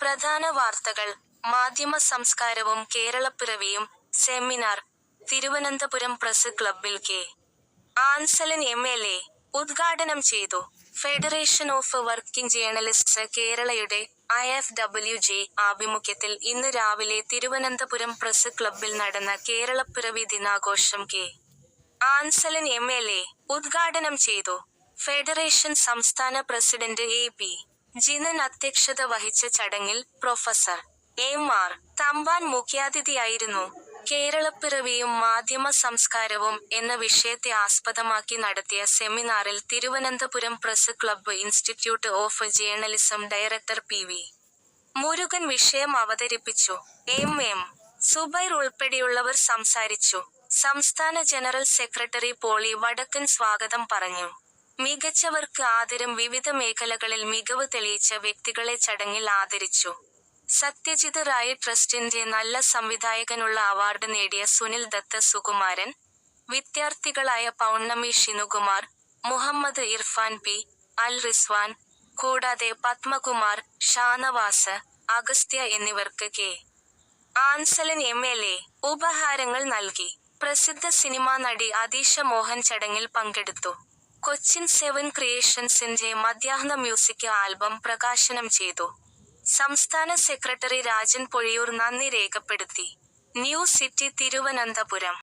പ്രധാന വാർത്തകൾ. മാധ്യമ സംസ്കാരവും കേരളപ്പിറവിയും സെമിനാർ തിരുവനന്തപുരം പ്രസ് ക്ലബ്ബിൽ കെ. ആൻസലൻ എം.എൽ.എ. ഉദ്ഘാടനം ചെയ്തു. ഫെഡറേഷൻ ഓഫ് വർക്കിംഗ് ജേർണലിസ്റ്റ്സ് കേരളയുടെ IFWJ ആഭിമുഖ്യത്തിൽ ഇന്ന് രാവിലെ തിരുവനന്തപുരം പ്രസ് ക്ലബ്ബിൽ നടന്ന കേരളപ്പിറവി ദിനാഘോഷം കെ. ആൻസലൻ എം.എൽ.എ. ഉദ്ഘാടനം ചെയ്തു. ഫെഡറേഷൻ സംസ്ഥാന പ്രസിഡന്റ് A.P. ജിനൻ അധ്യക്ഷത വഹിച്ച ചടങ്ങിൽ പ്രൊഫസർ M.R. തമ്പാൻ മുഖ്യാതിഥിയായിരുന്നു. കേരളപ്പിറവിയും മാധ്യമ സംസ്കാരവും എന്ന വിഷയത്തെ ആസ്പദമാക്കി നടത്തിയ സെമിനാറിൽ Thiruvananthapuram press club institute of journalism director P.V. Murugan വിഷയം അവതരിപ്പിച്ചു. M.M. സുബൈർ ഉൾപ്പെടെയുള്ളവർ സംസാരിച്ചു. സംസ്ഥാന ജനറൽ സെക്രട്ടറി പോളി വടക്കൻ സ്വാഗതം പറഞ്ഞു. മികച്ചവർക്ക് ആദരം. വിവിധ മേഖലകളിൽ മികവ് തെളിയിച്ച വ്യക്തികളെ ചടങ്ങിൽ ആദരിച്ചു. സത്യജിത് റായ് ട്രസ്റ്റിന്റെ നല്ല സംവിധായകനുള്ള അവാർഡ് നേടിയ സുനിൽ ദത്ത് സുകുമാരൻ, വിദ്യാർത്ഥികളായ പൗർണമി ഷിനുകുമാർ, മുഹമ്മദ് ഇർഫാൻ P. അൽ റിസ്വാൻ, കൂടാതെ പത്മകുമാർ, ഷാനവാസ്, അഗസ്ത്യ എന്നിവർക്ക് കെ. ആൻസലൻ എം.എൽ.എ. ഉപഹാരങ്ങൾ നൽകി. പ്രസിദ്ധ സിനിമാ നടി അദീഷ മോഹൻ ചടങ്ങിൽ പങ്കെടുത്തു. കൊച്ചിൻ 7 ക്രിയേഷൻസിന്റെ മധ്യാഹ്ന മ്യൂസിക് ആൽബം പ്രകാശനം ചെയ്തു. സംസ്ഥാന സെക്രട്ടറി രാജൻ പൊഴിയൂർ നന്ദി രേഖപ്പെടുത്തി. News city Thiruvananthapuram.